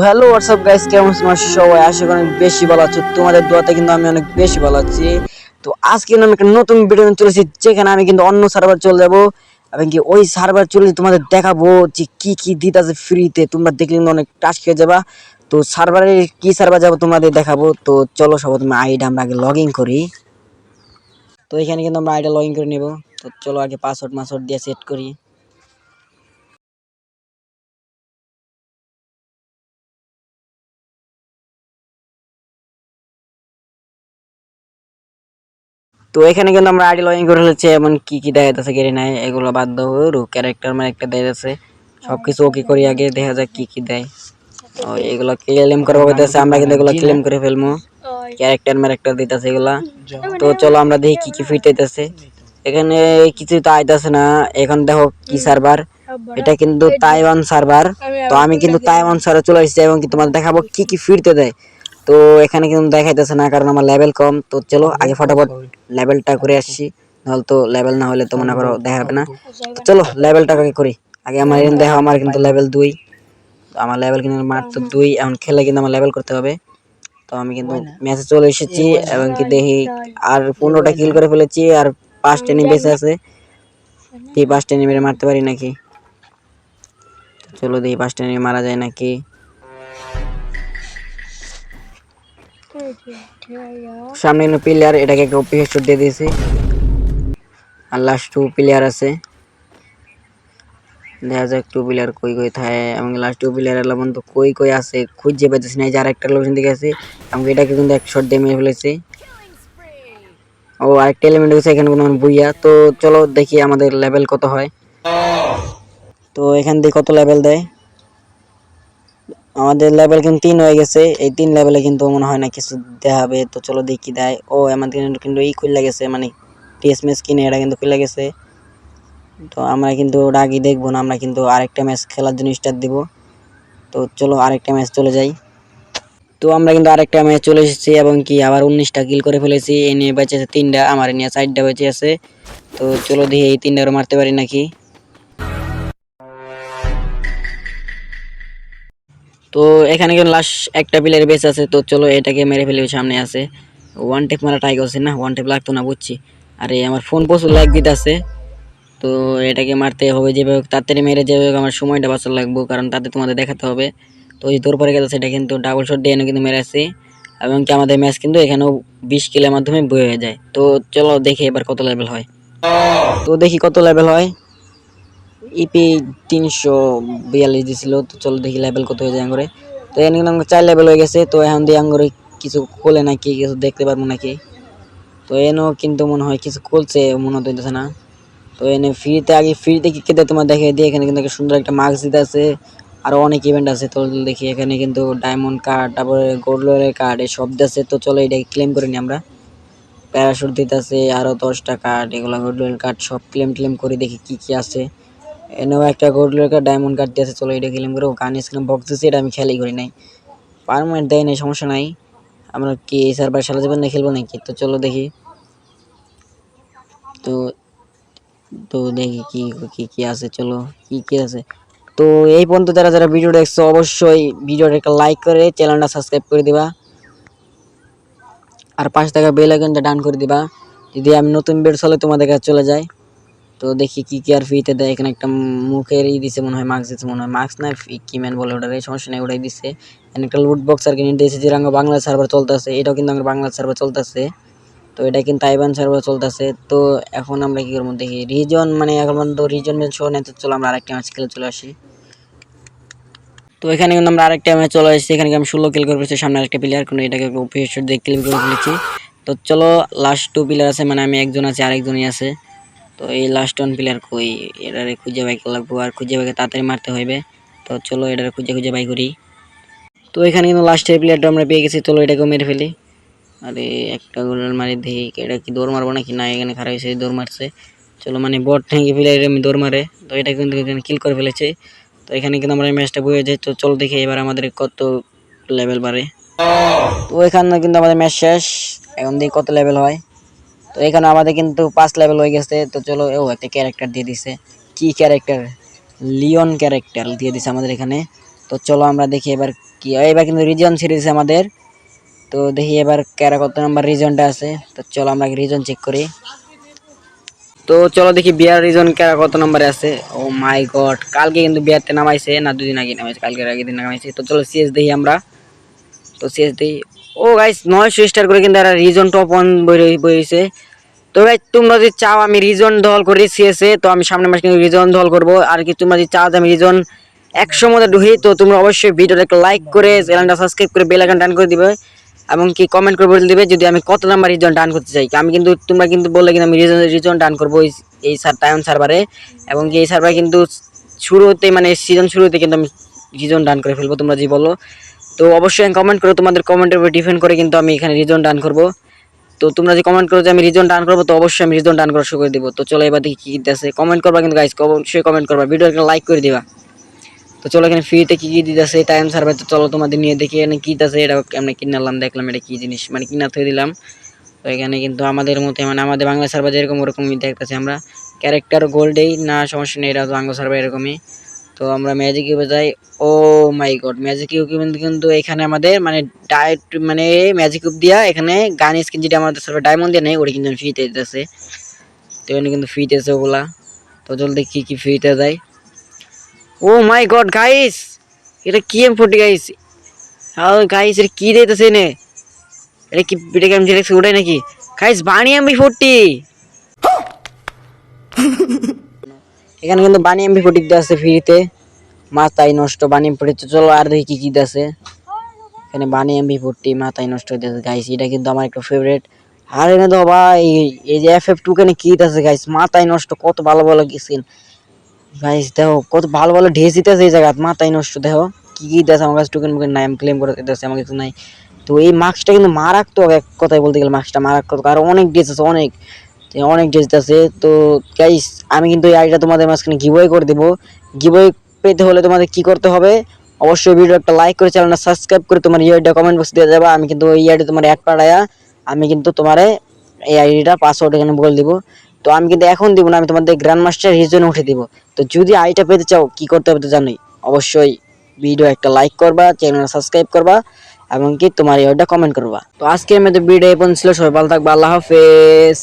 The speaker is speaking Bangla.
হ্যালো হোয়াটসঅ্যাপ গাইস, কেমন তোমার সবাই? আশা করি অনেক বেশি ভালো আছো। তোমাদের দোয়াতে কিন্তু আমি অনেক বেশি ভালো আছি। তো আজকে আমি একটা নতুন ভিডিও নিয়ে চলেছি, যেখানে আমি কিন্তু অন্য সার্ভার চলে যাব এবং কি ওই সার্ভার চলে তোমাদের দেখাবো যে কি কি দিতেছে ফ্রিতে। তোমরা দেখলে কিন্তু অনেক টাচ খেয়ে যাবা। তো সার্ভারে কি সার্ভার যাবো তোমাদের দেখাবো। তো চলো সবাই, তুমি আইডি আমরা আগে লগ ইন করি। তো এখানে কিন্তু আমরা আইডি লগ ইন করে নেব। তো চলো আগে পাসওয়ার্ড দিয়ে সেট করি। তো এখানে কিন্তু আমরা আইডি লগ ইন করে ফেলেছি। এমন কি কি দেখাইতেছে গেরি নাই, এগুলো বাদ দাও। ক্যারেক্টার মানে একটা দেখাইতেছে, সবকিছু ওকে করি আগে, দেখা যাক কি কি দেয়। ও এগুলো ক্লেম করবো বলতেছে, আমরা কিন্তু এগুলো ক্লেম করে ফেলবো। ক্যারেক্টার দিতেছে এগুলা। তো চলো আমরা দেখি কি কি ফিট আইতেছে। এখানে কিছু তো আইতাছে না। এখন দেখো কি সার্ভার, এটা কিন্তু তাইওয়ান সার্ভার। তো আমি কিন্তু তাইওয়ান সার্ভার চলে এসেছি এবং কি তোমার দেখাবো কি কি ফিরতে দেয়। তো এখানে কিন্তু দেখাইতেছে না, কারণ আমার লেভেল কম। তো চলো আগে ফটাফট লেভেলটা করে আসছি, নাহলে তো লেভেল না হলে তো মনে করো দেখাবে না। তো চলো লেভেলটা আগে করি। আগে আমার দেখো, আমার কিন্তু লেভেল 2। আমার লেভেল কিন্তু মাত্র 2। এখন খেলে কিন্তু আমার লেভেল করতে হবে। তো আমি কিন্তু ম্যাচে চলে এসেছি এবং কি দেখি আর 15টা কিল করে ফেলেছি, আর 5টা এনিমি বেঁচে আছে। এই 5টা এনিমি মারতে পারি নাকি? চলো দেখি 5টা এনিমি মারা যায় নাকি। সামনে প্লেয়ার, এটাকে একটা ওপি হেডশট দিয়ে দিয়েছি। আর লাস্ট 2 প্লেয়ার আছে, দেখা যাক 2 প্লেয়ার কই কই থাকে। এবং লাস্ট 2 প্লেয়ার এলা বন্ধু কই কই আছে খুঁজে পাইতেছি না। যার একটা লোকেশন দিকে আছে, আমি এটাকে কিন্তু এক শট দিয়ে মেরে ফেলেছি। ও আরেকটা এলিমেন্ট আছে এখানে কোনো বুইয়া। তো চলো দেখি আমাদের লেভেল কত হয়। তো এখান দিয়ে কত লেভেল দেয়। আমাদের লেভেল কিন্তু 3 হয়ে গেছে। এই 3 লেভেলে কিন্তু মনে হয় না কিছু দেখাবে। তো চলো দেখি দেয়। ও আমাদের কিন্তু এই খুলে গেছে, মানে টিএসএমএস কিনে এটা কিন্তু খুলে গেছে। তো আমরা কিন্তু ওটা আগে দেখবো না, আমরা কিন্তু আরেকটা ম্যাচ খেলার জন্য স্টার্ট দিব। তো চলো আরেকটা ম্যাচ চলে যাই। তো আমরা কিন্তু আরেকটা ম্যাচ চলে এসেছি এবং কি আবার 19টা কিল করে ফেলেছি। এ নিয়ে বেঁচে আছে 3টা, আমার নিয়ে 4টা বেঁচে আছে। তো চলো দেখি এই 3টারও মারতে পারি নাকি। তো এখানে কিন্তু লাস্ট একটা প্লেয়ার বেঁচে আছে। তো চলো এটাকে মেরে ফেলে, সামনে আছে। ওয়ান টেপ মারা ট্রাই করছি না, ওয়ান টেপ লাগতো না বুঝছি। আরে আমার ফোন প্রচুর লাইক দিতে আছে। তো এটাকে মারতে হবে যেভাবে তাড়াতাড়ি মেরে, যেভাবে আমার সময়টা বাঁচার লাগবে, কারণ তাতে তোমাদের দেখাতে হবে। তো ওই দৌড় পরে গেছে, সেটা কিন্তু ডাবল শট দিয়ে কিন্তু মেরে আসছি। এবং কি আমাদের ম্যাচ কিন্তু এখানেও 20 কিলের মাধ্যমে বয়ে হয়ে যায়। তো চলো দেখি এবার কত লেভেল হয়। তো দেখি কত লেভেল হয়। ইপি 342 দিছিল। তো চলো দেখি লেভেল কত হয়ে যায় করে। তো এখানে কিন্তু 4 লেভেল হয়ে গেছে। তো এখন দিয়ে আঙ্গুরে কিছু খোলে নাকি, কিছু দেখতে পারবো নাকি। তো এনেও কিন্তু মনে হয় কিছু খুলছে, মনে হইতেছে না। তো এনে ফ্রিতে, আগে ফ্রিতে কি কেটে তোমার দেখে দিয়ে, এখানে কিন্তু সুন্দর একটা মার্কস দিতে আছে। আরো অনেক ইভেন্ট আছে। তো দেখি এখানে কিন্তু ডায়মন্ড কার্ড, তারপরে গোল্ড লেভেলের কার্ড, এই সব আছে। তো চলো এটাকে ক্লেম করে নি আমরা। প্যারাশুট দিতে আছে আরো 10টা কার্ড, এগুলো গোল্ড লেভেল কার্ড সব ক্লেম করে দেখি কি কি আছে। এনেও একটা gold level card, diamond card দিয়েছে। চলো এটা ক্লেম করে। গান স্ক্রিন বক্স দিচ্ছে, এটা আমি খেয়ালই করি নাই। পারমানেন্ট দেয় নাই, সমস্যা নাই। আমরা কি এই সার্ভার সারা জীবন না খেলবো নাকি? তো চলো দেখি। তো তো দেখি কি কি কি আছে, চলো কি কি আছে। তো এই পর্যন্ত যারা যারা ভিডিও দেখছো, অবশ্যই ভিডিওটা একটা লাইক করে চ্যানেলটা সাবস্ক্রাইব করে দিবা, আর পাশে থাকা বেল আইকনটা ডান করে দিবা, যদি আমি নতুন ভিডিও চলে তোমাদের কাছে চলে যায়। তো দেখি কি কি আর ফ্রিতে দেয়। এখানে একটা মুখের দিছে মনে হয়, মাস্ক দিছে মনে হয়, মাস্ক না কি ম্যান বলে ওটার, এই সমস্যা নেই, ওটাই দিচ্ছে। এখানে একটা লুট বক্স আর কিনে দিয়েছে, যে বাংলা সার্ভার চলতেছে, এটাও কিন্তু আমার বাংলা সার্ভার চলতেছে। তো এটা কিন্তু তাইওয়ান সার্ভার চলতেছে। তো এখন আমরা কি করবো দেখি, রিজন মানে এখন পর্যন্ত রিজন শো নেই। তো চলো আমরা আরেকটা ম্যাচ খেলে চলে আসি। তো এখানে কিন্তু আমরা আরেকটা ম্যাচ চলে আসছি। এখানে আমি 16 কিল করে ফেলেছি, সামনে আরেকটা প্লেয়ার কোনো এটাকে হেডশট দিয়ে কিল করে ফেলেছি। তো চলো লাস্ট 2 প্লেয়ার আছে, মানে আমি একজন আছে, আরেকজনই আছে। তো এই লাস্ট 1 প্লেয়ার কই, এটারে খুঁজে বাই লাগবো, আর খুঁজে বাইকে তাড়াতাড়ি মারতে হইবে। তো চলো এটারে খুঁজে খুঁজে বাই করি। তো এখানে কিন্তু লাস্টের প্লেয়ারটা আমরা পেয়ে গেছি, চলো এটাকেও মেরে ফেলি। আরে একটা গোলার মারি দেখি, এটা কি দৌড় মারবো নাকি না, এখানে খারাপ হয়েছে, দৌড় মারছে। চলো মানে বট ঠেঙ্গে ফেলে আমি দৌড় মারে। তো এটা কিন্তু এখানে কিল করে ফেলেছে। তো এখানে কিন্তু আমরা ম্যাচটা বয়ে যাই। তো চলো দেখি এবার আমাদের কত লেভেল বাড়ে। তো এখানে কিন্তু আমাদের ম্যাচ শেষ, এখন দেখি কত লেভেল হয়। তো এখানে আমাদের কিন্তু 5 লেভেল হয়ে গেছে। তো চলো, ও একটা ক্যারেক্টার দিয়ে দিছে। কি ক্যারেক্টার? লিওন ক্যারেক্টার দিয়ে দিছে আমাদের এখানে। তো চলো আমরা দেখি এবার কি হয়, এবার কিন্তু রিজন সিরিজ আমাদের। তো দেখি এবার কারা কত নাম্বার রিজনটা আছে। তো চলো আমরা রিজন চেক করি। তো চলো দেখি বিয়ার রিজন কারা কত নম্বরে আছে। ও মাই গড, কালকে কিন্তু বিয়ারতে নামাইছে না, 2 দিন আগে নামাইছে, কালকের আগের দিন নামাইছে। তো চলো সিএস দেখি আমরা। তো সিএস দেখি, ও গাইস 900 স্টার করে কিন্তু এরা রিজন টপ 1 বইছে। তো ভাই তোমরা যদি চাও আমি রিজন দল করি সিএসএ, তো আমি সামনের মাসে কিন্তু রিজন দল করব। আর কি তোমরা যদি চাও যে আমি রিজন 100 মধ্যে ঢুকি, তো তোমরা অবশ্যই ভিডিওটা একটা লাইক করে চ্যানেলটা সাবস্ক্রাইব করে বেল আইকন টান করে দিবে এবং কি কমেন্ট করে বলে দিবে যদি আমি কত নাম্বার রিজন ডান করতে চাই। আমি কিন্তু তোমরা কিন্তু বললে কিন্তু আমি রিজন ডান করবো এই টাইম সার্ভারে, এবং কি এই সার্ভারে কিন্তু শুরুতে মানে সিজন শুরুতে কিন্তু আমি রিজন ডান করে ফেলবো তোমরা যে বলো। তো অবশ্যই কমেন্ট করো, তোমাদের কমেন্টের উপর ডিপেন্ড করে কিন্তু আমি এখানে রিজন ডান করবো। তো তোমরা যে কমেন্ট করো যে আমি রিজন ডান করবো, তো অবশ্যই আমি রিজন ডান করা শুরু করে দিব। তো চলো এবার দেখি কি দিতেছে, কমেন্ট করবা কিন্তু গাইস, অবশ্যই কমেন্ট করবা, ভিডিও একটা লাইক করে দিবা। তো চলো এখানে ফ্রিতে কি কি দিতেছে টাইম সার্ভার, তো চলো তোমাদের নিয়ে দেখি এখানে কি দিতেছে। এটা আমরা কিনলাম, দেখলাম এটা কি জিনিস, মানে কিনা থয়ে দিলাম। তো এখানে কিন্তু আমাদের মতে মানে আমাদের বাংলা সার্ভার যেরকম ওরকমই দেখতেছি আমরা, ক্যারেক্টার গোল্ডেই না, সমস্যা নেই, এটা বাংলা সার্ভার এরকমই। তো আমরা ম্যাজিক কিউবে যাই। ও মাই গড, ম্যাজিক কিউব কিন্তু এখানে আমাদের মানে ডাইরেক্ট মানে ম্যাজিক কিউব দিয়া এখানে গান স্কিন যেটা আমাদের সার্ভার ডায়মন্ড দিয়ে নেই, ওটা কিন্তু ফ্রিতে দিতেছে। তো এখানে কিন্তু ফ্রিতে আছে ওগুলা। তো জলদি কি কি ফ্রিতে দেয়। ও মাই গড গাইস, এটা কি M40 গাইস। হ্যাঁ গাইস, এটা কি দিতেছে নে, এটা কি এটা কি আমি ডিরেক্ট উঠাই নাকি গাইস, বানি M40। এখানে কিন্তু বানি M40 দেওয়া আছে ফ্রিতে, মাথায় নষ্ট বানি M40। চলো আর দেখি কি কি আছে। এখানে বানি M40 মাথায় নষ্ট হইতেছে গাইস, এটা কিন্তু আমার একটা ফেভারিট। আর এখানে তো ভাই এই যে FF2 কেন কি আছে গাইস, মাথায় নষ্ট, কত ভালো ভালো গেছেন গাইস। দেখো কত ভালো ভালো ড্রেস দিতেছে এই জায়গা, মাথায় নষ্ট। দেখো কি কি দিতেছে আমার কাছে, টোকেন মুকেন নাই, আমি ক্লেম করে দিতেছে আমার কিছু নাই। তো এই মাস্কটা কিন্তু মারাত্মক, এক কথায় বলতে গেলে মাস্কটা মারাত্মক। আর অনেক ড্রেস আছে, অনেক অনেক ড্রেস আছে। তো গাইস আমি কিন্তু এই আইডিটা তোমাদের মাঝখানে গিভওয়ে করে দেবো। গিভওয়ে পেতে হলে তোমাদের কি করতে হবে, অবশ্যই ভিডিও একটা লাইক করে চ্যানেলটা সাবস্ক্রাইব করে তোমার এই আইডিটা কমেন্ট বক্সে দিয়ে যাবা। আমি কিন্তু এই আইডি তোমার অ্যাড পাঠায়া আমি কিন্তু তোমার এই আইডিটা পাসওয়ার্ড এখানে বলে দিব। তো আমি কিন্তু এখন দিব না, আমি তোমাদের গ্র্যান্ড মাস্টার রিজনে উঠে দিব। তো যদি আইডিটা পেতে চাও কি করতে হবে তো জানোই, অবশ্যই ভিডিও একটা লাইক করবা, চ্যানেলটা সাবস্ক্রাইব করবা এবং কি তোমার এই আইডিটা কমেন্ট করবা। তো আজকে আমাদের ভিডিও এই পর্যন্ত ছিল, সবাই ভালো থাকবা, আল্লাহ হাফেজ।